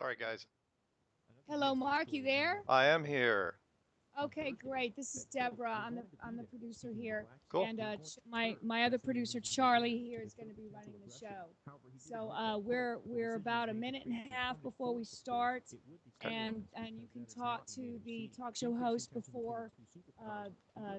Sorry, guys. Hello, Mark. You there? I am here. Okay, great. This is Deborah. I'm the producer here, Cool. and my other producer Charlie here is going to be running the show. So we're about a minute and a half before we start, and you can talk to the talk show host before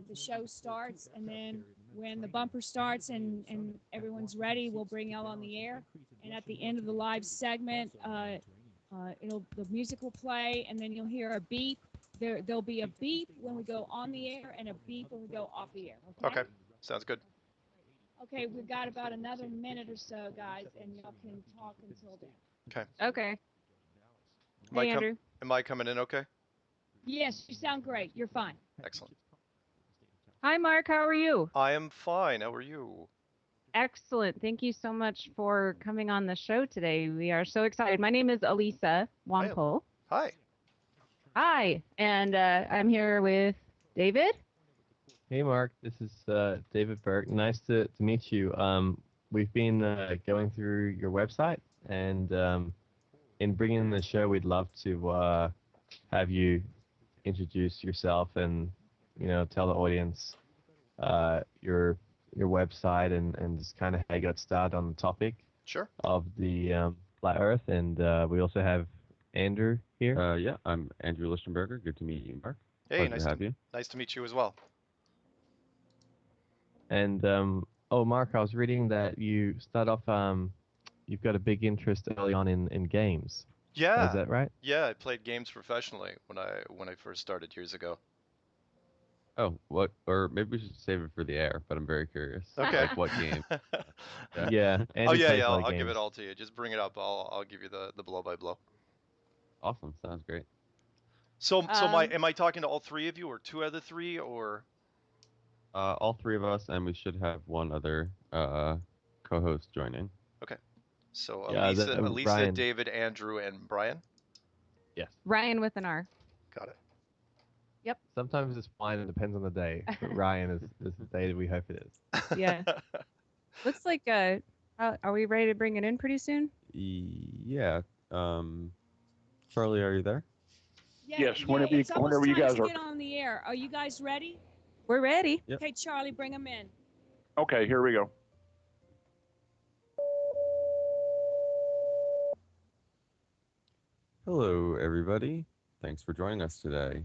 the show starts, and then when the bumper starts and everyone's ready, we'll bring y'all on the air. And at the end of the live segment, the music will play, and then you'll hear a beep. There'll be a beep when we go on the air and a beep when we go off the air. Okay. Sounds good. Okay, we've got about another minute or so, guys, and y'all can talk until then. Okay. Okay. Hey, Andrew. Am I coming in okay? Yes, you sound great. You're fine. Excellent. Hi, Mark. How are you? I am fine. How are you? Excellent. Thank you so much for coming on the show today. We are so excited. My name is Elisa Wampo. Hi. Hi. And I'm here with David. Hey, Mark. This is David Burke. Nice to meet you. We've been going through your website, and in bringing the show, we'd love to have you introduce yourself and, tell the audience your website and just kind of how you got started on the topic of the flat Earth. And we also have Andrew here. Yeah, I'm Andrew Lichtenberger. Good to meet you, Mark. Hey, nice to have you. Nice to meet you as well. And Mark, I was reading that you start off. You've got a big interest early on in games. Yeah. Is that right? Yeah, I played games professionally when I first started years ago. Oh, what? Or maybe we should save it for the air. But I'm very curious. Okay. Like what game? Yeah. I'll give it all to you. Just bring it up. I'll give you the blow by blow. Awesome. Sounds great. So am I talking to all three of you, or two out of three, or? All three of us, and we should have one other co-host joining. Okay. So Yeah, Elisa, David, Andrew, and Brian? Yes. Ryan with an R. Got it. Yep. Sometimes it's fine. It depends on the day. But Ryan is the day that we hope it is. Yeah. Looks like, are we ready to bring it in pretty soon? Yeah. Charlie, are you there? Yeah, yes. Whenever you guys are. Get on the air. Are you guys ready? We're ready. Yep. Okay, Charlie, bring them in. Okay, here we go. Hello, everybody. Thanks for joining us today.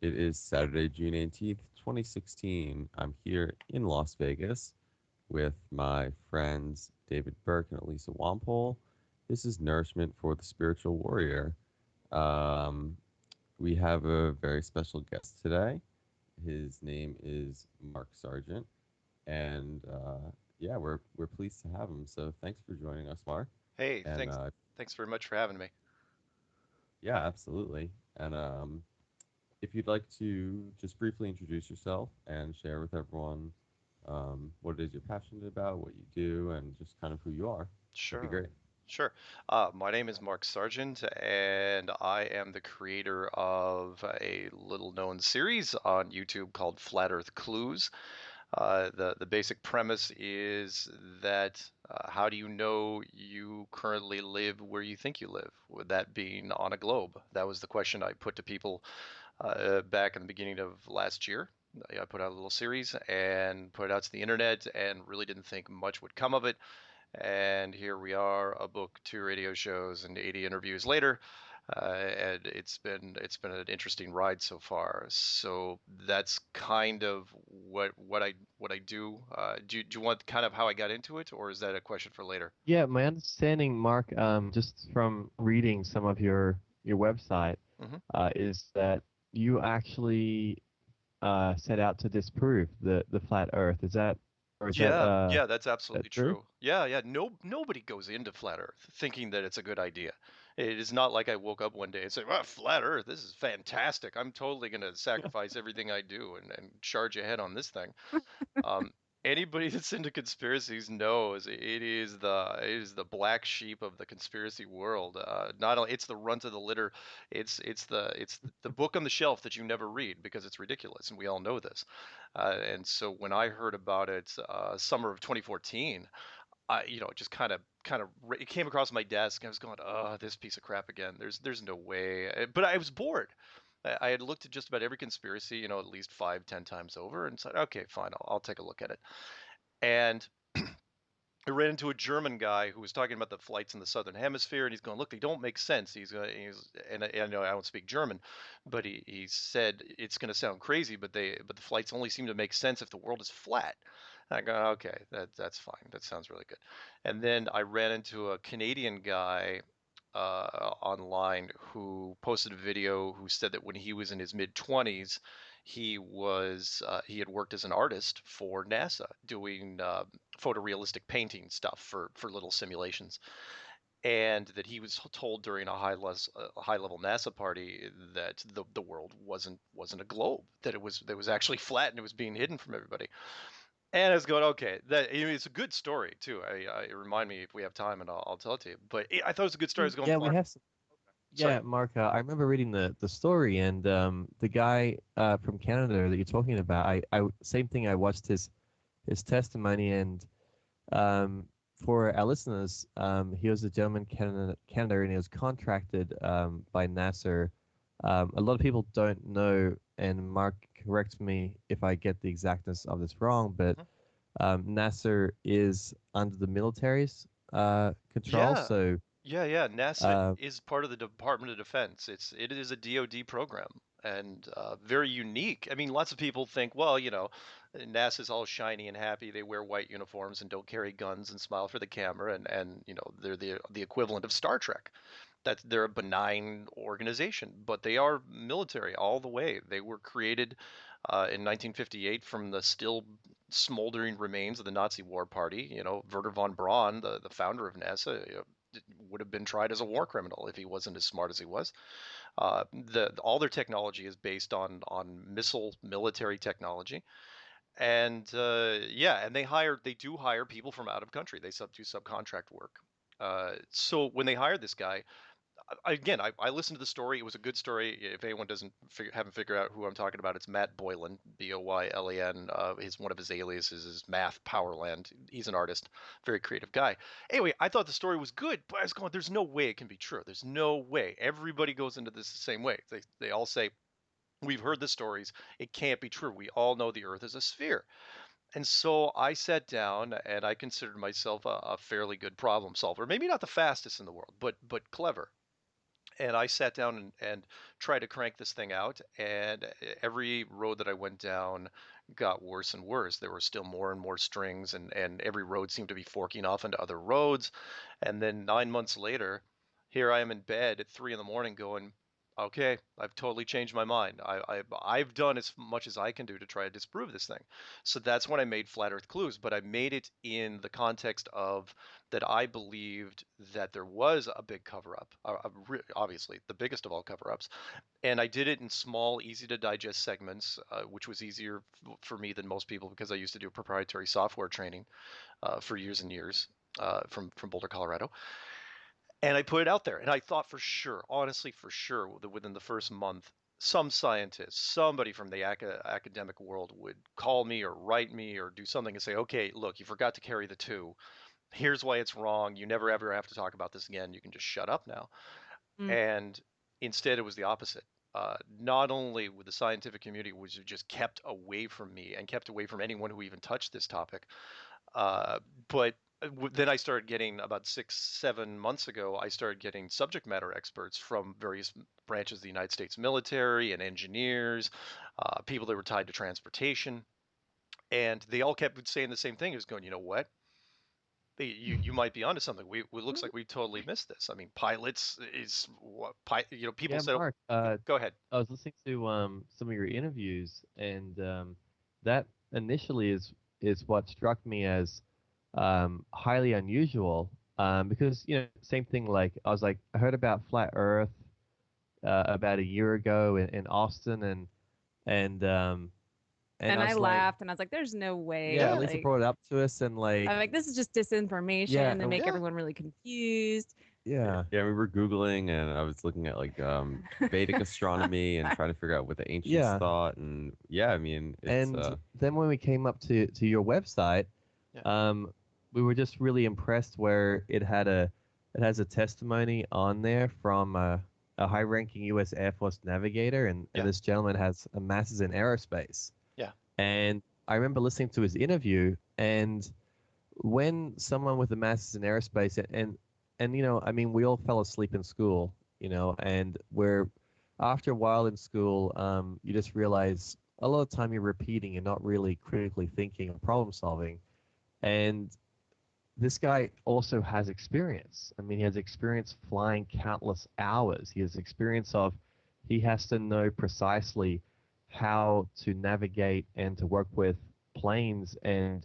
It is Saturday, June 18th, 2016. I'm here in Las Vegas with my friends David Burke and Elisa Wampole. This is Nourishment for the Spiritual Warrior. We have a very special guest today. His name is Mark Sargent, and we're pleased to have him. So thanks for joining us, Mark. Hey, thanks very much for having me. Yeah, absolutely. And if you'd like to just briefly introduce yourself and share with everyone what it is you're passionate about, what you do, and just kind of who you are, sure, that'd be great. Sure. My name is Mark Sargent, and I am the creator of a little-known series on YouTube called Flat Earth Clues. The basic premise is that how do you know you currently live where you think you live? With that being on a globe. That was the question I put to people back in the beginning of last year. I put out a little series and put it out to the internet and really didn't think much would come of it. And here we are, a book, 2 radio shows, and 80 interviews later, and it's been an interesting ride so far. So that's kind of what I do. Do you want kind of how I got into it, or is that a question for later? Yeah, my understanding, Mark, just from reading some of your website, is that you actually set out to disprove the flat Earth. Is that? Yeah, that's absolutely true. Yeah. Nobody goes into flat Earth thinking that it's a good idea. It is not like I woke up one day and said, "Well, flat Earth, this is fantastic. I'm totally going to sacrifice everything I do and charge ahead on this thing." Anybody that's into conspiracies knows it is the black sheep of the conspiracy world. Not only it's the runt of the litter, it's the book on the shelf that you never read because it's ridiculous, and we all know this. And so when I heard about it, summer of 2014, it just it came across my desk. I was going, oh, this piece of crap again. There's no way. But I was bored. I had looked at just about every conspiracy, at least 5, 10 times over, and said, okay, fine, I'll take a look at it. And I ran into a German guy who was talking about the flights in the southern hemisphere, and he's going, "Look, they don't make sense." And I know I don't speak German, but he said it's going to sound crazy, but the flights only seem to make sense if the world is flat. And I go, "Okay, that's fine. That sounds really good." And then I ran into a Canadian guy online who posted a video who said that when he was in his mid-20s, he had worked as an artist for NASA doing photorealistic painting stuff for little simulations, and that he was told during a high level NASA party that the world wasn't a globe, that it was actually flat and it was being hidden from everybody. And I was going, okay, it's a good story too. Remind me if we have time, and I'll tell it to you. But I thought it was a good story. I was going, Yeah, we have some. Sorry. Yeah, Mark, I remember reading the story, and the guy from Canada that you're talking about, I same thing. I watched his testimony, and for our listeners, he was a gentleman Canada, and he was contracted by NASA. A lot of people don't know, and Mark, correct me if I get the exactness of this wrong, but NASA is under the military's control, Yeah. so. Yeah. NASA is part of the Department of Defense. It is a DoD program, and very unique. I mean, lots of people think, well, NASA's all shiny and happy. They wear white uniforms and don't carry guns and smile for the camera, and they're the equivalent of Star Trek. That they're a benign organization, but they are military all the way. They were created in 1958 from the still smoldering remains of the Nazi war party. Wernher von Braun, the founder of NASA, would have been tried as a war criminal if he wasn't as smart as he was. All their technology is based on missile military technology, and and they do hire people from out of country. They do subcontract work. So when they hired this guy, again, I listened to the story. It was a good story. If anyone haven't figured out who I'm talking about, it's Matt Boylan, Boylan. One of his aliases is Math Powerland. He's an artist, very creative guy. Anyway, I thought the story was good, but I was going, "There's no way it can be true. There's no way." Everybody goes into this the same way. They all say, "We've heard the stories. It can't be true. We all know the Earth is a sphere." And so I sat down and I considered myself a fairly good problem solver. Maybe not the fastest in the world, but clever. And I sat down and tried to crank this thing out. And every road that I went down got worse and worse. There were still more and more strings, and every road seemed to be forking off into other roads. And then 9 months later, here I am in bed at 3 in the morning going, okay, I've totally changed my mind. I've done as much as I can do to try to disprove this thing. So that's when I made Flat Earth Clues, but I made it in the context of that I believed that there was a big cover-up, obviously the biggest of all cover-ups, and I did it in small, easy-to-digest segments, which was easier for me than most people because I used to do proprietary software training for years and years from Boulder, Colorado. And I put it out there, and I thought for sure, honestly, for sure, that within the first month, some scientist, somebody from the academic world would call me or write me or do something and say, okay, look, you forgot to carry the two. Here's why it's wrong. You never ever have to talk about this again. You can just shut up now. And instead, it was the opposite. Not only would the scientific community was just kept away from me and kept away from anyone who even touched this topic, but then I started getting, about 6, 7 months ago, I started getting subject matter experts from various branches of the United States military and engineers, people that were tied to transportation. And they all kept saying the same thing. It was going, you know what? You might be onto something. It looks like we totally missed this. I mean, pilots is what people Yeah, said. Mark, Go ahead. I was listening to some of your interviews, and that initially is what struck me as highly unusual, because same thing. Like I was like, I heard about flat Earth about a year ago in Austin, and I I was like, laughed and I was like, "There's no way." yeah, Like, Lisa brought it up to us, and like, I'm like, "This is just disinformation Yeah, to and- make Yeah. everyone really confused." yeah, Yeah, we were Googling and I was looking at like Vedic astronomy and trying to figure out what the ancients Yeah. thought. And yeah, I mean, it's and then when we came up to your website, Yeah. we were just really impressed where it has a testimony on there from a high-ranking U.S. Air Force navigator, and Yeah. this gentleman has a master's in aerospace. Yeah. And I remember listening to his interview, and when someone with a master's in aerospace, and you know, I mean, we all fell asleep in school, you know, and we're after a while in school, you just realize a lot of time you're repeating and not really critically thinking or problem solving. And this guy also has experience. I mean, he has experience flying countless hours. He has experience of he has to know precisely how to navigate and to work with planes and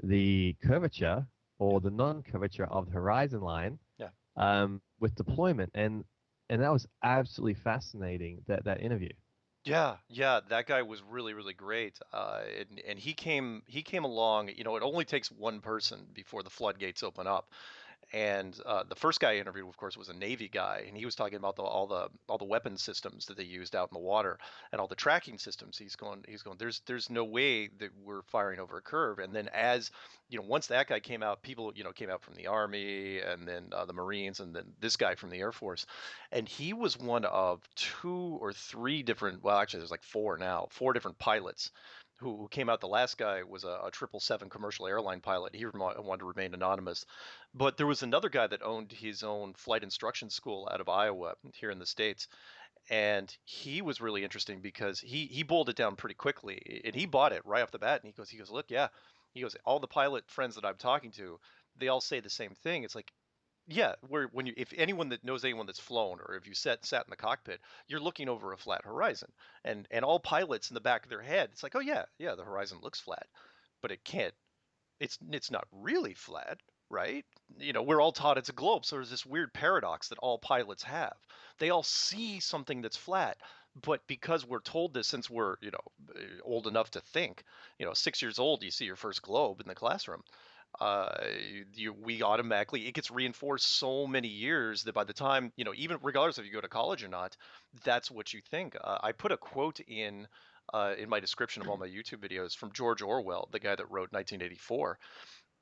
the curvature or the non-curvature of the horizon line Yeah. with deployment. And that was absolutely fascinating, that interview. Yeah, yeah, that guy was really, really great. And he came along. You know, it only takes one person before the floodgates open up. And the first guy I interviewed, of course, was a Navy guy, and he was talking about all the weapon systems that they used out in the water and all the tracking systems. He's going. There's no way that we're firing over a curve. And then as you know, once that guy came out, people came out from the Army, and then the Marines, and then this guy from the Air Force, and he was one of two or three different. Well, actually, there's like four now, four different pilots who came out. The last guy was a 777 commercial airline pilot. He wanted to remain anonymous, but there was another guy that owned his own flight instruction school out of Iowa here in the States. And he was really interesting because he boiled it down pretty quickly, and he bought it right off the bat. And he goes, look, yeah, he goes, all the pilot friends that I'm talking to, they all say the same thing. It's like, yeah, when if anyone that knows anyone that's flown, or if you sat in the cockpit, you're looking over a flat horizon, and all pilots in the back of their head, it's like, oh yeah, yeah, the horizon looks flat, but it can't. It's not really flat, right? We're all taught it's a globe, so there's this weird paradox that all pilots have. They all see something that's flat, but because we're told this since we're old enough to think, 6 years old, you see your first globe in the classroom. We automatically, it gets reinforced so many years that by the time, even regardless if you go to college or not, that's what you think. I put a quote in my description of all my YouTube videos from George Orwell, the guy that wrote 1984.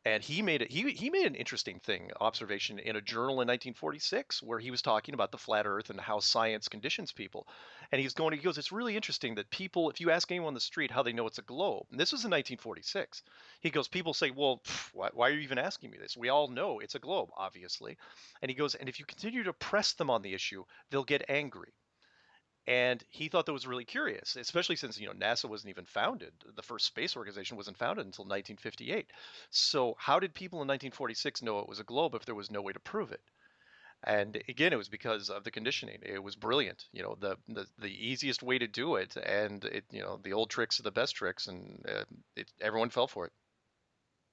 And he made an interesting observation in a journal in 1946, where he was talking about the flat earth and how science conditions people. And he goes, it's really interesting that people, if you ask anyone on the street how they know it's a globe, and this was in 1946, he goes, people say, well, why are you even asking me this? We all know it's a globe, obviously. And he goes, and if you continue to press them on the issue, they'll get angry. And he thought that was really curious, especially since NASA wasn't even founded. The first space organization wasn't founded until 1958. So how did people in 1946 know it was a globe if there was no way to prove it? And again, it was because of the conditioning. It was brilliant. The easiest way to do it, and the old tricks are the best tricks, and everyone fell for it.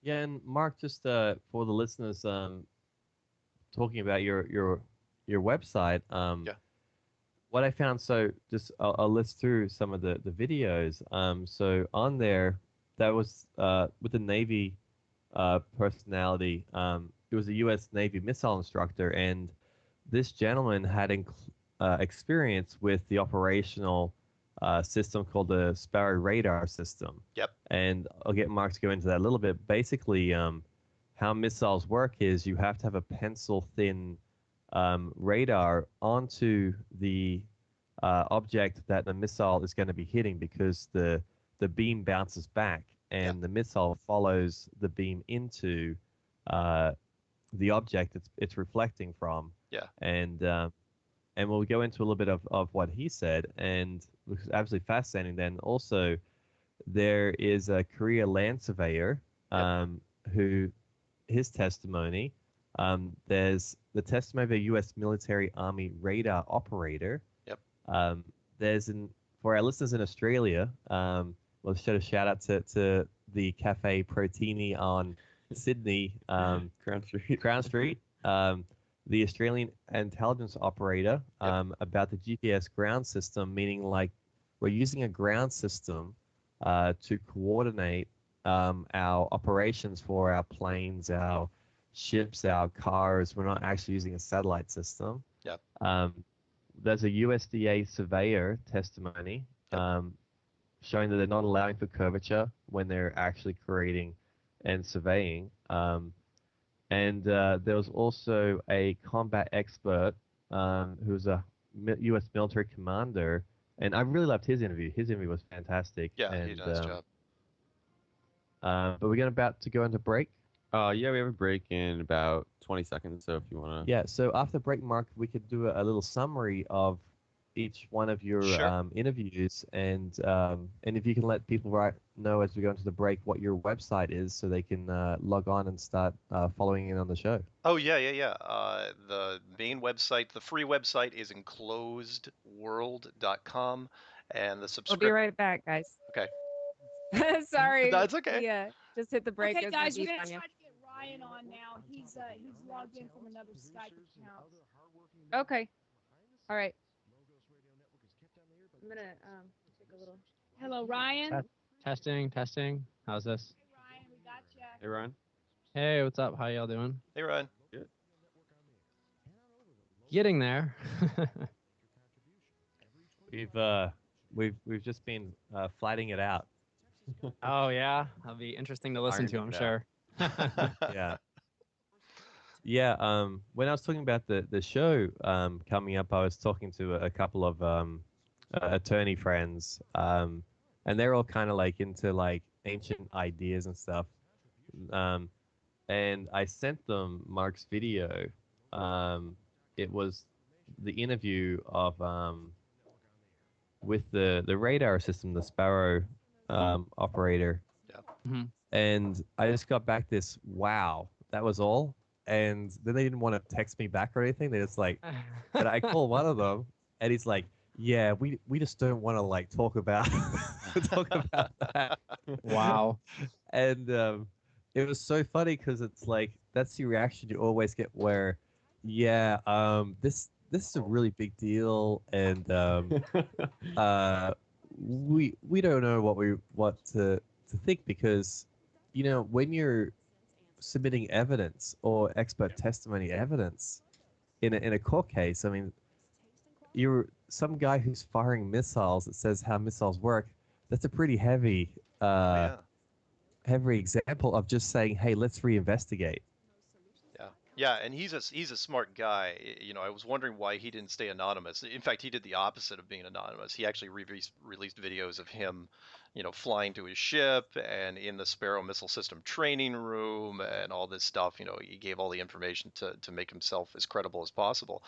Yeah, and Mark, just for the listeners, talking about your website, Yeah. what I found, so just I'll list through some of the videos. So on there, that was with the Navy personality. It was a U.S. Navy missile instructor, and this gentleman had experience with the operational system called the Sparrow radar system. Yep. And I'll get Mark to go into that a little bit. Basically, how missiles work is you have to have a pencil-thin radar onto the object that the missile is going to be hitting, because the beam bounces back, and the missile follows the beam into the object it's reflecting from. Yeah. And we'll go into a little bit of what he said, and it was absolutely fascinating. Then also, there is a Korea land surveyor who, his testimony, there's the testimony of a U.S. military Army radar operator. Yep. For our listeners in Australia, we'll shout out to the Cafe Protini on Sydney, Crown Street. The Australian intelligence operator about the GPS ground system, meaning like we're using a ground system to coordinate our operations for our planes, our ships, our cars. We're not actually using a satellite system. Yep. There's a USDA surveyor testimony showing that they're not allowing for curvature when they're actually creating and surveying. And there was also a combat expert who was a U.S. military commander, and I really loved his interview. His interview was fantastic. Yeah, he and, did a nice job. But we're about to go into break. Yeah, we have a break in about 20 seconds, so if you want to... Yeah, so after break, Mark, we could do a little summary of each one of your Sure. interviews, and if you can let people know as we go into the break what your website is, so they can log on and start following in on the show. Oh, yeah. The main website, the free website is enclosedworld.com, and the We'll be subscription... right back, guys. Okay. Sorry. That's okay. Yeah, just hit the break. Okay, There's my guys, we're beep gonna on you. try to get Ryan on now. He's logged in from another Skype account. Okay. All right. I'm gonna take a little. Hello, Ryan. Testing. How's this? Hey, Ryan, we got you. Hey, Ryan. Hey, what's up? How y'all doing? Hey, Ryan. Getting there. We've just been flatting it out. Oh yeah, that'll be interesting to listen to, I'm sure. Yeah. Yeah. When I was talking about the show coming up, I was talking to a couple of attorney friends, and they're all kind of like into like ancient ideas and stuff. And I sent them Mark's video. It was the interview of with the radar system, the Sparrow operator. Yeah. Mm-hmm. And I just got back this, wow, that was all. And then they didn't want to text me back or anything. They just like, but I called one of them, and he's like, yeah, we just don't want to like talk about that. Wow. And it was so funny because it's like that's the reaction you always get where, yeah, this is a really big deal, and we don't know what to think, because when you're submitting evidence or expert testimony evidence in a court case, I mean, you're some guy who's firing missiles that says how missiles work. That's a pretty heavy Yeah. heavy example of just saying, hey, let's reinvestigate. Yeah, and he's a smart guy. I was wondering why he didn't stay anonymous. In fact, he did the opposite of being anonymous. He actually released videos of him, flying to his ship and in the Sparrow missile system training room and all this stuff. He gave all the information to make himself as credible as possible.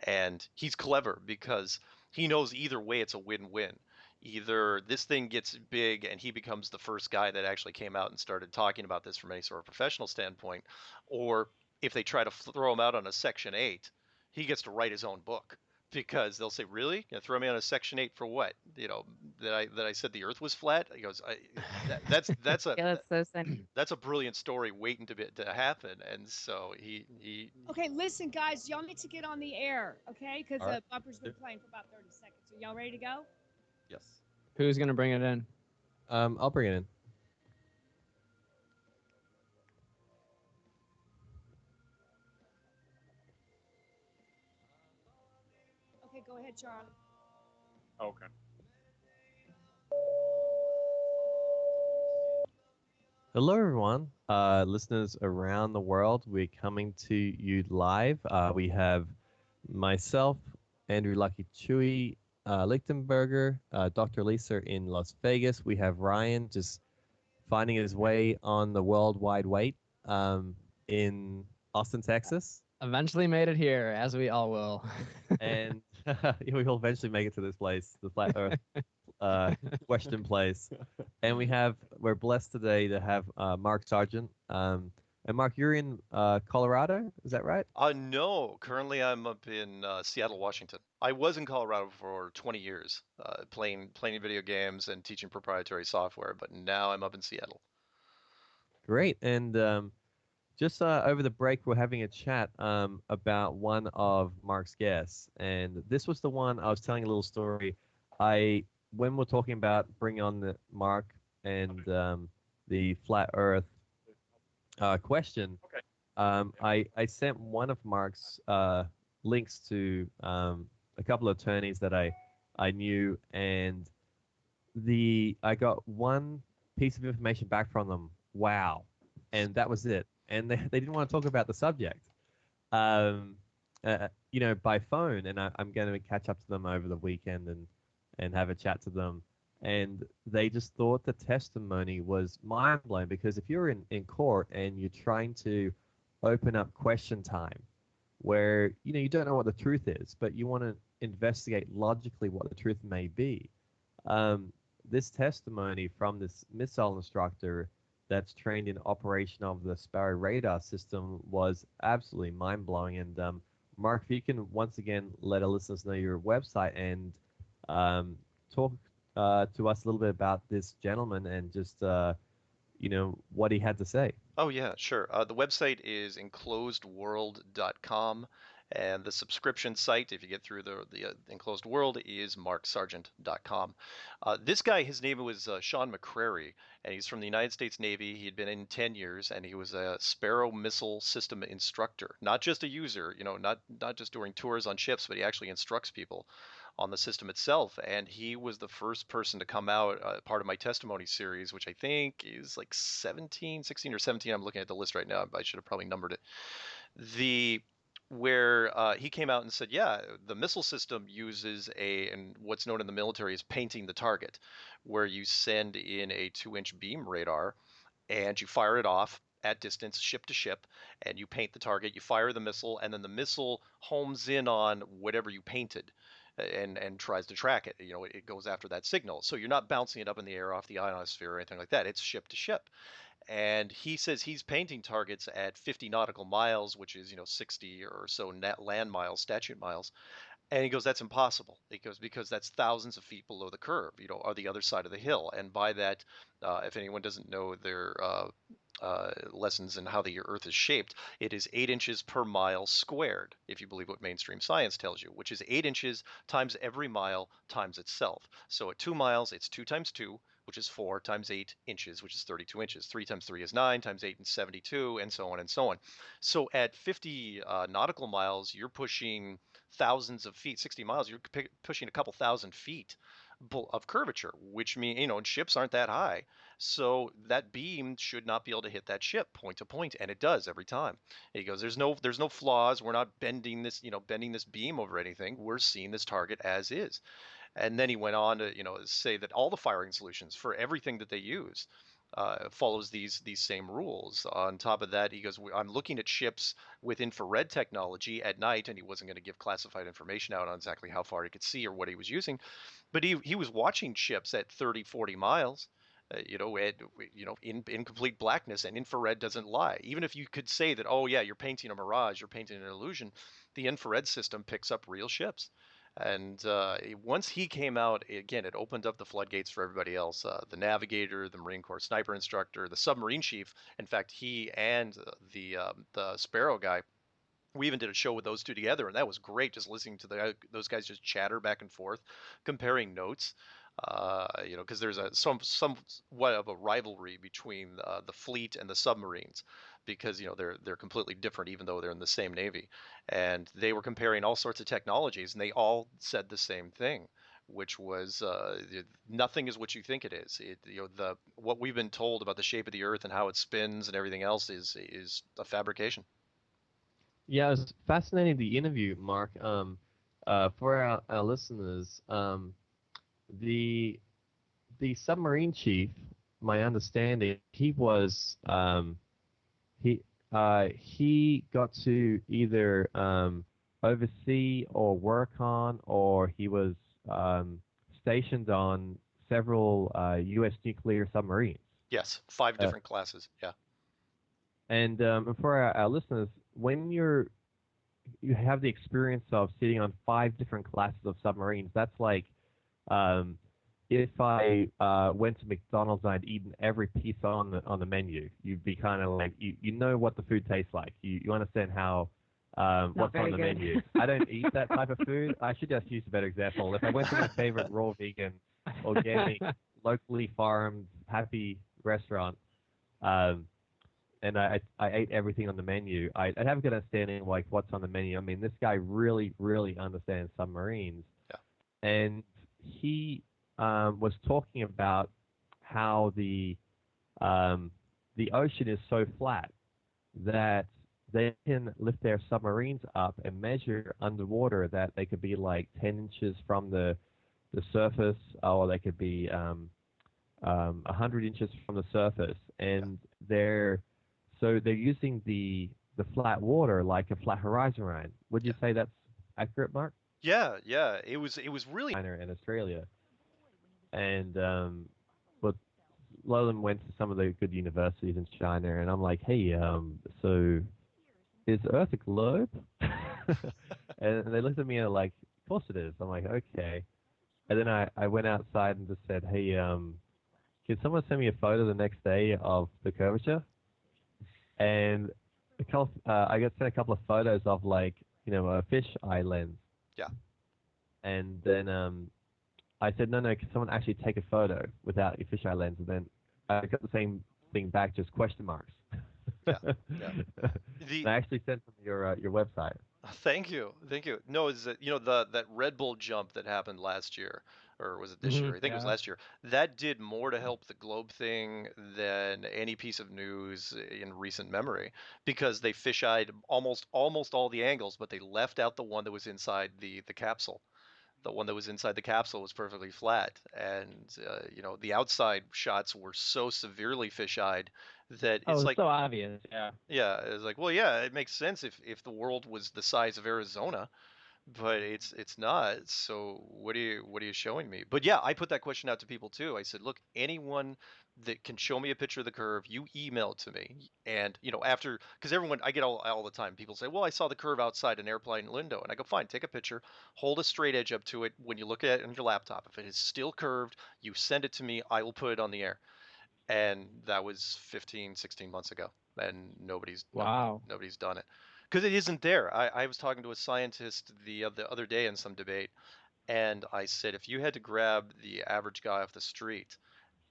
And he's clever because he knows either way it's a win-win. Either this thing gets big and he becomes the first guy that actually came out and started talking about this from any sort of professional standpoint, or if they try to throw him out on a Section 8, he gets to write his own book, because they'll say, really? You throw me on a Section 8 for what? That I said the Earth was flat? He goes, that's a Yeah, that's so funny. that's a brilliant story waiting to happen. And so he Okay, listen, guys, y'all need to get on the air, okay? Because All right. the bumper's been playing for about 30 seconds. So y'all ready to go? Yes. Who's gonna bring it in? I'll bring it in. Okay, go ahead, Charlie. Okay. Hello, everyone. Listeners around the world, we're coming to you live. We have myself, Andrew Lucky Chewy, Lichtenberger, Dr. Lisa in Las Vegas. We have Ryan just finding his way on the World Wide Wait in Austin, Texas. Eventually made it here, as we all will. And we'll eventually make it to this place, the Flat Earth question place. And we're blessed today to have Mark Sargent. And Mark, you're in Colorado, is that right? no, currently I'm up in Seattle, Washington. I was in Colorado for 20 years, playing video games and teaching proprietary software, but now I'm up in Seattle. Great. And just over the break, we're having a chat about one of Mark's guests. And this was the one I was telling a little story. When we're talking about bringing on the Mark and the Flat Earth question, I sent one of Mark's links to a couple of attorneys that I knew, and I got one piece of information back from them. Wow. And that was it. and they didn't want to talk about the subject, by phone. And I'm going to catch up to them over the weekend and have a chat to them. And they just thought the testimony was mind-blowing, because if you're in court and you're trying to open up question time where, you don't know what the truth is, but you want to investigate logically what the truth may be. This testimony from this missile instructor that's trained in operation of the Sparrow radar system was absolutely mind-blowing. And Mark, if you can once again let our listeners know your website and talk to us a little bit about this gentleman and just what he had to say. Oh yeah, sure. The website is enclosedworld.com, and the subscription site, if you get through the enclosed world, is msargent.com. This guy, his name was Sean McCrary, and he's from the United States Navy. He had been in 10 years, and he was a Sparrow missile system instructor, not just a user, not just doing tours on ships, but he actually instructs people on the system itself. And he was the first person to come out, part of my testimony series, which I think is like 16 or 17. I'm looking at the list right now. I should have probably numbered it. Where he came out and said, yeah, the missile system uses and what's known in the military as painting the target, where you send in a 2-inch beam radar and you fire it off at distance, ship to ship, and you paint the target, you fire the missile, and then the missile homes in on whatever you painted and tries to track it. It goes after that signal. So you're not bouncing it up in the air off the ionosphere or anything like that. It's ship to ship. And he says he's painting targets at 50 nautical miles, which is 60 or so net land miles, statute miles. And he goes, that's impossible. He goes, because that's thousands of feet below the curve, or the other side of the hill. And by that, if anyone doesn't know their lessons in how the Earth is shaped, it is 8 inches per mile squared, if you believe what mainstream science tells you, which is 8 inches times every mile times itself. So at 2 miles, it's 2 times 2, which is 4 times 8 inches, which is 32 inches. 3 times 3 is 9, times 8 is 72, and so on and so on. So at 50 nautical miles, you're pushing thousands of feet. 60 miles, you're pushing a couple thousand feet of curvature, which means, ships aren't that high. So that beam should not be able to hit that ship point to point, and it does every time. He goes, there's no flaws. We're not bending this beam over anything. We're seeing this target as is. And then he went on to, say that all the firing solutions for everything that they use follows these same rules. On top of that, he goes, I'm looking at ships with infrared technology at night, and he wasn't going to give classified information out on exactly how far he could see or what he was using, but he was watching ships at 30, 40 miles. In complete blackness, and infrared doesn't lie. Even if you could say that, oh yeah, you're painting a mirage, you're painting an illusion, the infrared system picks up real ships. And once he came out, again, it opened up the floodgates for everybody else. The navigator, the Marine Corps sniper instructor, the submarine chief. In fact, he and the Sparrow guy, we even did a show with those two together, and that was great, just listening to those guys just chatter back and forth, comparing notes. Because there's somewhat of a rivalry between the fleet and the submarines, because they're completely different, even though they're in the same Navy. And they were comparing all sorts of technologies, and they all said the same thing, which was nothing is what you think it is. What we've been told about the shape of the Earth and how it spins and everything else is a fabrication. Yeah, it was fascinating, the interview, Mark. For our listeners, the submarine chief, my understanding, he was he got to either oversee or work on, or he was stationed on several U.S. nuclear submarines. Yes, 5 different classes. Yeah. And for our listeners, when you have the experience of sitting on 5 different classes of submarines, that's like if I went to McDonald's and I'd eaten every piece on the menu, you'd be kind of like, you know what the food tastes like. You understand how what's on the menu. I don't eat that type of food. I should just use a better example. If I went to my favorite raw vegan, organic, locally farmed, happy restaurant, and I ate everything on the menu, I'd have a good understanding of like what's on the menu. I mean, this guy really, really understands submarines. Yeah. And he was talking about how the ocean is so flat that they can lift their submarines up and measure underwater that they could be like 10 inches from the surface, or they could be 100 inches from the surface, and they're using the flat water like a flat horizon line. Would you say that's accurate, Mark? Yeah, yeah. It was really China and Australia, and but a lot of them went to some of the good universities in China, and I'm like, hey, so is Earth a globe? And they looked at me and they're like, of course it is. I'm like, okay. And then I went outside and just said, hey, can someone send me a photo the next day of the curvature? And I got sent a couple of photos of like, a fish eye lens. Yeah. And then I said, no, can someone actually take a photo without a fisheye lens? And then I got the same thing back, just question marks. Yeah, yeah. I actually sent them your website. Thank you, thank you. No, is that that Red Bull jump that happened last year, or was it this year? I think it was last year. That did more to help the globe thing than any piece of news in recent memory, because they fisheyed almost all the angles, but they left out the one that was inside the capsule. The one that was inside the capsule was perfectly flat, and the outside shots were so severely fisheyed that it's like, so obvious. Yeah. yeah, it's like, well, yeah, it makes sense if the world was the size of Arizona, but it's not. So what are you showing me? But yeah, I put that question out to people too. I said, look, anyone that can show me a picture of the curve, you email it to me. And after, because everyone, I get all the time, people say, well, I saw the curve outside an airplane window, and I go, fine, take a picture, hold a straight edge up to it. When you look at it on your laptop, if it is still curved, you send it to me. I will put it on the air. And that was 15, 16 months ago, and nobody's done it because it isn't there. I was talking to a scientist the other day in some debate, and I said, if you had to grab the average guy off the street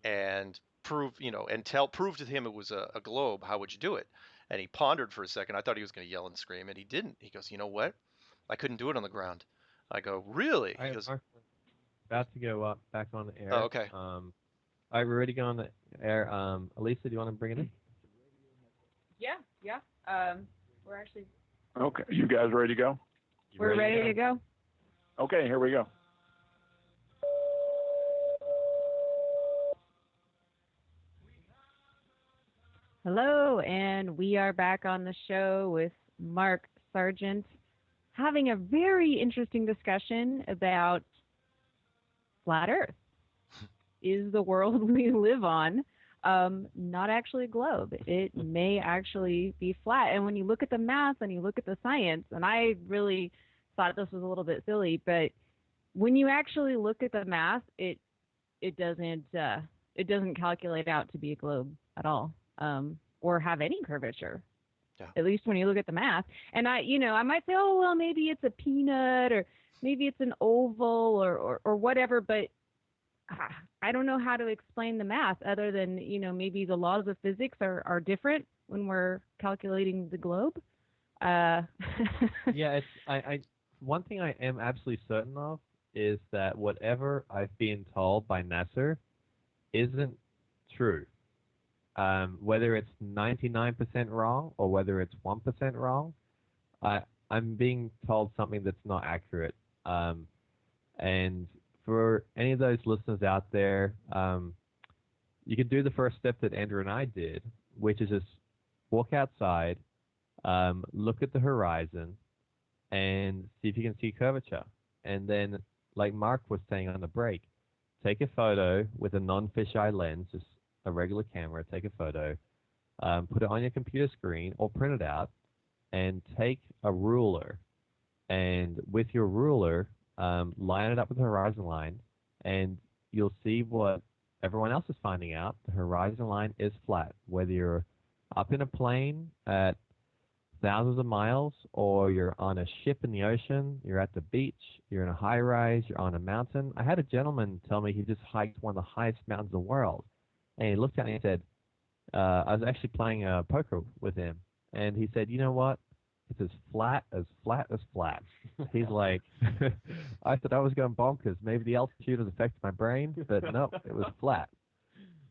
and prove to him it was a globe, how would you do it? And he pondered for a second. I thought he was going to yell and scream, and he didn't. He goes, you know what? I couldn't do it on the ground. I go, really? He goes, about to go up back on the air. oh, okay. All right, we're ready to go on the air. Elisa, do you want to bring it in? Yeah. We're actually. Okay, you guys ready to go? We're ready to go. Okay, here we go. Hello, and we are back on the show with Mark Sargent, having a very interesting discussion about flat Earth. Is the world we live on not actually a globe? It may actually be flat. And when you look at the math and you look at the science, and I really thought this was a little bit silly, but when you actually look at the math, it doesn't calculate out to be a globe at all, or have any curvature. Yeah. At least when you look at the math. And I might say, oh well, maybe it's a peanut, or maybe it's an oval, or whatever, but I don't know how to explain the math other than, maybe the laws of physics are different when we're calculating the globe. Yeah, one thing I am absolutely certain of is that whatever I've been told by NASA isn't true. Whether it's 99% wrong or whether it's 1% wrong, I'm being told something that's not accurate. And for any of those listeners out there, you can do the first step that Andrew and I did, which is just walk outside, look at the horizon, and see if you can see curvature. And then, like Mark was saying on the break, take a photo with a non-fisheye lens, just a regular camera, take a photo, put it on your computer screen or print it out, and take a ruler. And with your ruler, line it up with the horizon line, and you'll see what everyone else is finding out. The horizon line is flat. Whether you're up in a plane at thousands of miles, or you're on a ship in the ocean, you're at the beach, you're in a high rise, you're on a mountain. I had a gentleman tell me he just hiked one of the highest mountains in the world. And he looked at me and said, I was actually playing poker with him. And he said, you know what? It's as flat as flat as flat. He's like, I thought I was going bonkers. Maybe the altitude has affected my brain, but no, it was flat.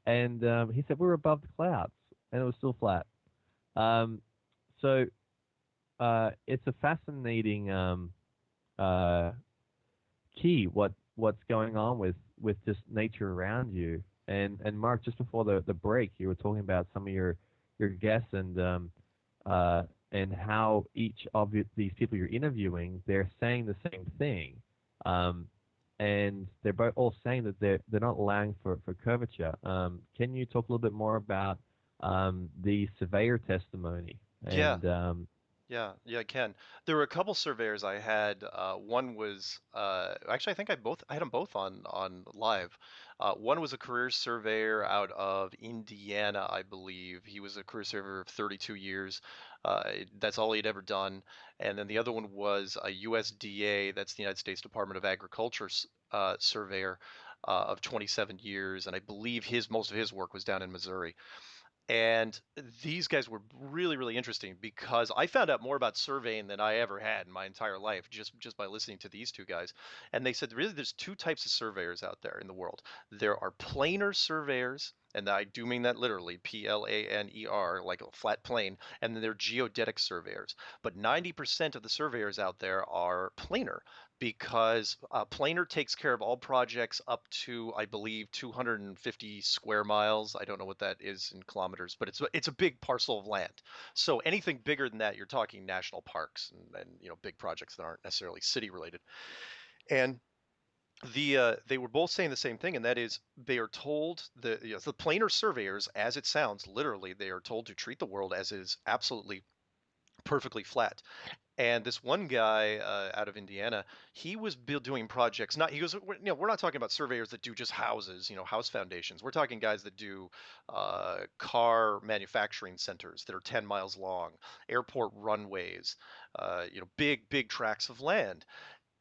And he said we were above the clouds, and it was still flat. So it's a fascinating key what's going on with just nature around you. And Mark, just before the break, you were talking about some of your guests and how each of these people you're interviewing, they're saying the same thing, and they're both all saying that they're not allowing for curvature. Can you talk a little bit more about the Surveyor testimony? Yeah. And Yeah, I can. There were a couple surveyors I had. One was actually I think I had them both on live. One was a career surveyor out of Indiana, I believe. He was a career surveyor of 32 years. That's all he'd ever done. And then the other one was a USDA, that's the United States Department of Agriculture surveyor of 27 years, and I believe most of his work was down in Missouri. And these guys were really, really interesting because I found out more about surveying than I ever had in my entire life just by listening to these two guys. And they said really there's two types of surveyors out there in the world. There are planer surveyors, and I do mean that literally, planer, like a flat plane, and then there are geodetic surveyors. But 90% of the surveyors out there are planer because planer takes care of all projects up to, I believe, 250 square miles. I don't know what that is in kilometers, but it's a big parcel of land. So anything bigger than that, you're talking national parks and big projects that aren't necessarily city related. And they were both saying the same thing, and that is they are told the planer surveyors, as it sounds, literally, they are told to treat the world as it is absolutely perfectly flat. And this one guy out of Indiana, he was doing projects. Not he goes, we're not talking about surveyors that do just houses, house foundations. We're talking guys that do car manufacturing centers that are 10 miles long, airport runways, big tracts of land.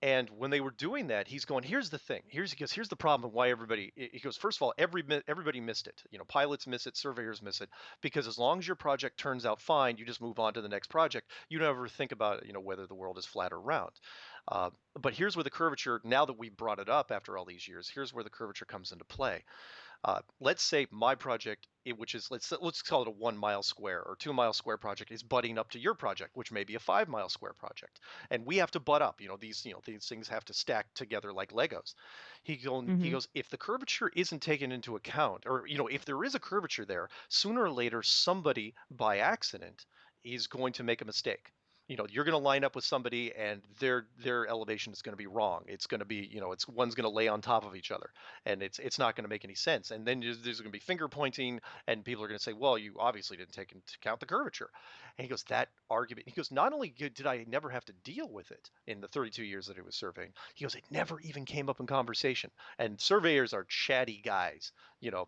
And when they were doing that, he's going, here's the thing. Here's the problem of why everybody. He goes, first of all, everybody missed it. Pilots miss it, surveyors miss it, because as long as your project turns out fine, you just move on to the next project. You never think about, whether the world is flat or round. But here's where the curvature. Now that we brought it up after all these years, here's where the curvature comes into play. Let's say my project, which is let's call it a 1 mile square or 2 mile square project, is butting up to your project, which may be a 5 mile square project, and we have to butt up. These things have to stack together like Legos. He goes, if the curvature isn't taken into account, or if there is a curvature there, sooner or later somebody by accident is going to make a mistake. You're going to line up with somebody and their elevation is going to be wrong. It's going to be, it's one's going to lay on top of each other, and it's not going to make any sense. And then there's going to be finger pointing, and people are going to say, well, you obviously didn't take into account the curvature. And he goes, that argument, he goes, not only did I never have to deal with it in the 32 years that he was surveying, he goes, it never even came up in conversation. And surveyors are chatty guys.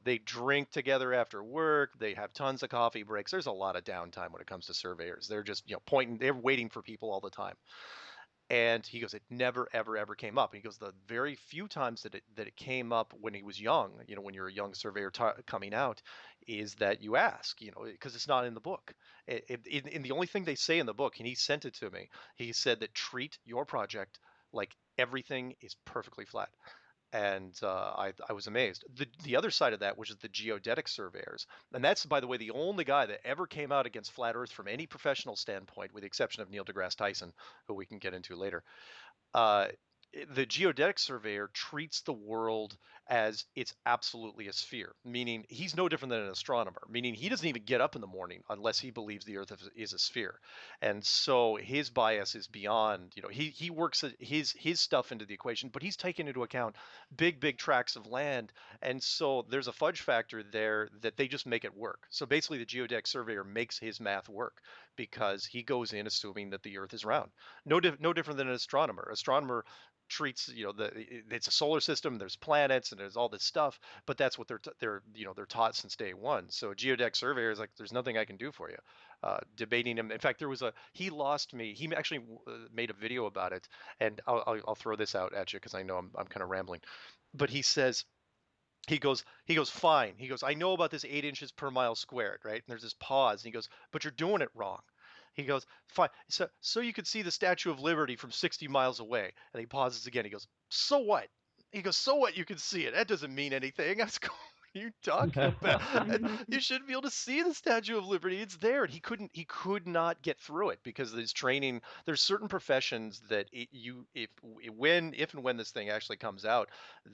They drink together after work. They have tons of coffee breaks. There's a lot of downtime when it comes to surveyors. They're just, pointing, they're waiting for people all the time. And he goes, it never, ever came up. And he goes, the very few times that it came up when he was young, when you're a young surveyor coming out, is that you ask, because it's not in the book. In the only thing they say in the book, and he sent it to me, he said that treat your project like everything is perfectly flat. And I was amazed. The other side of that, which is the geodetic surveyors, and that's, by the way, the only guy that ever came out against flat Earth from any professional standpoint, with the exception of Neil deGrasse Tyson, who we can get into later. Uh, the geodetic surveyor treats the world as it's absolutely a sphere, meaning he's no different than an astronomer, meaning he doesn't even get up in the morning unless he believes the Earth is a sphere. And so his bias is beyond, he works his stuff into the equation, but he's taken into account big tracts of land. And so there's a fudge factor there that they just make it work. So basically the geodetic surveyor makes his math work because he goes in assuming that the Earth is round. No different than an astronomer. Astronomer treats, it's a solar system, there's planets and there's all this stuff, but that's what they're taught since day one. So a geodetic surveyor is like, there's nothing I can do for you. Debating him, in fact, he lost me. He actually made a video about it, and I'll throw this out at you because I know I'm kind of rambling, but he goes, fine. He goes, I know about this 8 inches per mile squared, right? And there's this pause, and he goes, but you're doing it wrong. He goes, fine. So you could see the Statue of Liberty from 60 miles away. And he pauses again. He goes, so what? He goes, so what? You can see it. That doesn't mean anything. I was going, are you talking about? You shouldn't be able to see the Statue of Liberty. It's there. And he could not get through it because of his training. There's certain professions that if and when this thing actually comes out,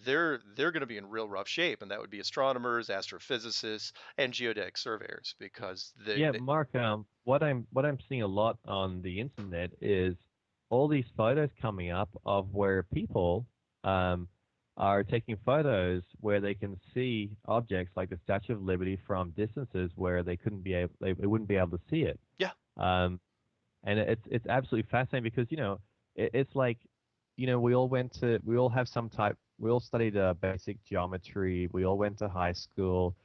they're going to be in real rough shape, and that would be astronomers, astrophysicists, and geodetic surveyors because Yeah, Mark, what I'm seeing a lot on the internet is all these photos coming up of where people are taking photos where they can see objects like the Statue of Liberty from distances where they wouldn't be able to see it. Yeah. And it's absolutely fascinating because it's like we all studied basic geometry. We all went to high school.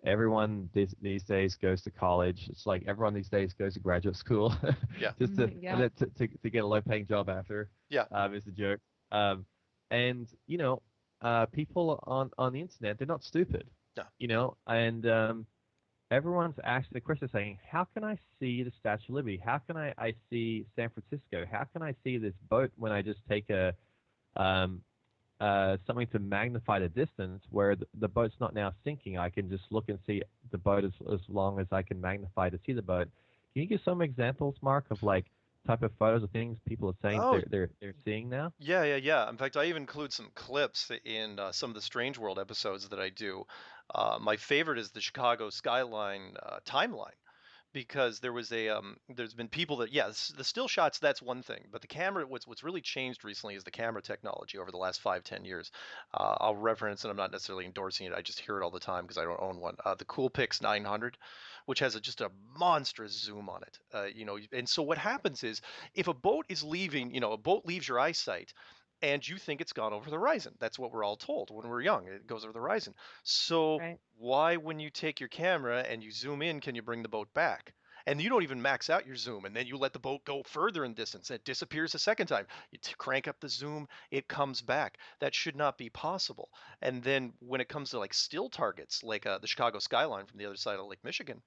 Everyone these days goes to college. It's like everyone these days goes to graduate school. Yeah. Just to get a low-paying job after. Yeah. Is the joke. And people on the internet, they're not stupid. No. And everyone's asking the question saying, how can I see the Statue of Liberty? How can I see San Francisco? How can I see this boat when I just take something to magnify the distance where the boat's not now sinking? I can just look and see the boat as long as I can magnify to see the boat. Can you give some examples, Mark, of like type of photos or things people are saying they're seeing now? Yeah. In fact, I even include some clips in some of the Strange World episodes that I do. My favorite is the Chicago skyline timeline, because there's been people that the still shots, that's one thing, but the camera, what's really changed recently is the camera technology over the last 5-10 years. I'll reference, and I'm not necessarily endorsing it, I just hear it all the time because I don't own one, the Coolpix 900, which has just a monstrous zoom on it. And so what happens is, if a boat is leaving, a boat leaves your eyesight and you think it's gone over the horizon. That's what we're all told when we're young. It goes over the horizon. So why, when you take your camera and you zoom in, can you bring the boat back? And you don't even max out your zoom, and then you let the boat go further in distance. It disappears a second time. You crank up the zoom, it comes back. That should not be possible. And then when it comes to like still targets, like the Chicago skyline from the other side of Lake Michigan,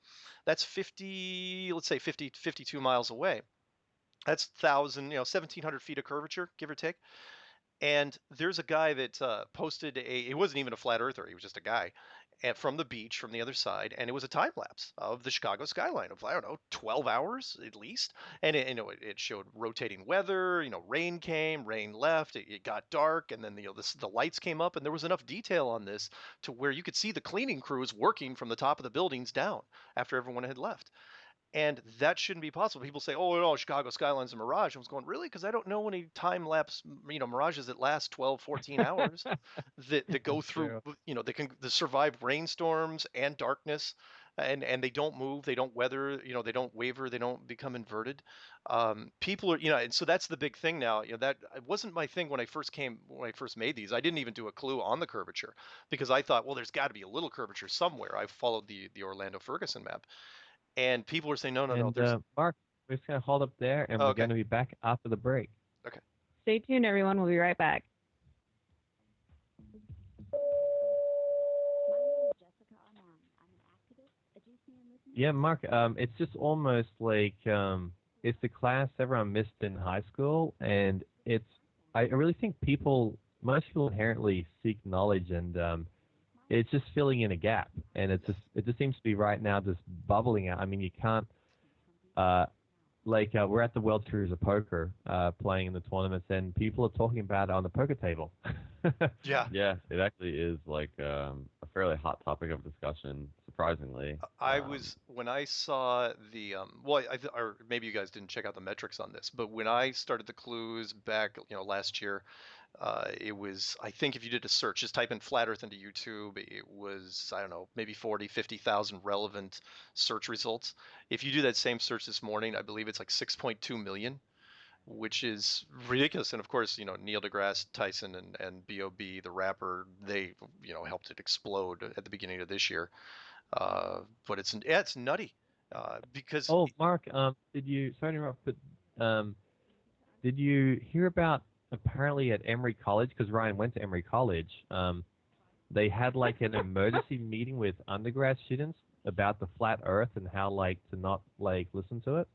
that's 52 miles away. That's 1,700 feet of curvature, give or take. And there's a guy that posted it wasn't even a flat earther, he was just a guy, and from the beach from the other side, and it was a time lapse of the Chicago skyline of, I don't know, 12 hours at least. And it showed rotating weather, rain came, rain left, it got dark, and then the lights came up, and there was enough detail on this to where you could see the cleaning crews working from the top of the buildings down after everyone had left. And that shouldn't be possible. People say, "Oh no, Chicago skyline's a mirage." I was going, "Really?" Because I don't know any time lapse, mirages that last 12, 14 hours that go through, they can survive rainstorms and darkness, and they don't move, they don't weather, they don't waver, they don't become inverted. People are, and so that's the big thing now. That it wasn't my thing when I first made these. I didn't even do a clue on the curvature because I thought, well, there's got to be a little curvature somewhere. I followed the Orlando Ferguson map. And people were saying, no. Mark, we're just going to hold up there, and we're going to be back after the break. Okay. Stay tuned, everyone. We'll be right back. Yeah, Mark, it's just almost like it's the class everyone missed in high school, and I really think most people inherently seek knowledge, and it's just filling in a gap, and it just seems to be right now just bubbling out. I mean, you can't we're at the World Series of Poker playing in the tournaments, and people are talking about it on the poker table. Yeah. Yeah, it actually is like a fairly hot topic of discussion, surprisingly. When I saw or maybe you guys didn't check out the metrics on this, but when I started the clues back, last year, it was, I think if you did a search, just type in flat earth into YouTube, it was, I don't know, maybe 40, 50,000 relevant search results. If you do that same search this morning, I believe it's like 6.2 million, which is ridiculous. And of course, Neil deGrasse Tyson and B.O.B., the rapper, they, helped it explode at the beginning of this year. But it's nutty. Because Mark, sorry to interrupt, but did you hear about apparently at Emory College, because Ryan went to Emory College, they had like an emergency meeting with undergrad students about the flat earth and how to not listen to it?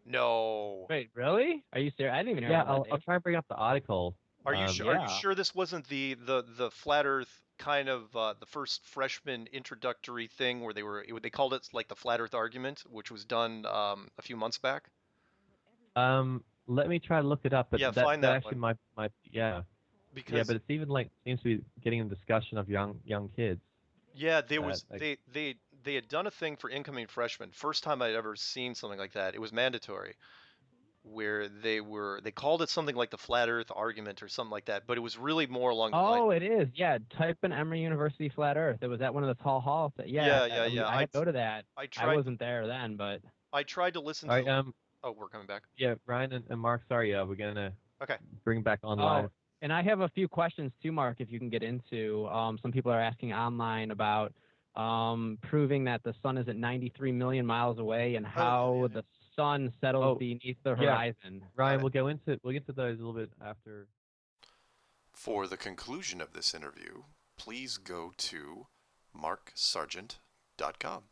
No. Wait, really? Are you serious? I didn't even know. Yeah, I'll try and bring up the article. Are you sure? Yeah. Are you sure this wasn't the flat earth kind of the first freshman introductory thing where they called it like the flat Earth argument, which was done a few months back. Let me try to look it up. But Yeah, that find that actually one. might yeah. Because Yeah, but it's even like seems to be getting in discussion of young kids. yeah, they had done a thing for incoming freshmen. First time I'd ever seen something like that. It was mandatory, where they called it something like the flat Earth argument or something like that. But it was really more along the line. Oh, it is. Yeah, type in Emory University Flat Earth. It was at one of the tall halls. Yeah. I had to go to that. I I wasn't there then, but I tried to listen All to. right. Oh, we're coming back. Yeah, Ryan and Mark. Sorry. We're gonna Okay. bring back online. Oh, and I have a few questions too, Mark, if you can get into. Some people are asking online about proving that the sun is at 93 million miles away and how the sun settles beneath the horizon. Ryan, we'll get into those a little bit after. For the conclusion of this interview, please go to marksargent.com.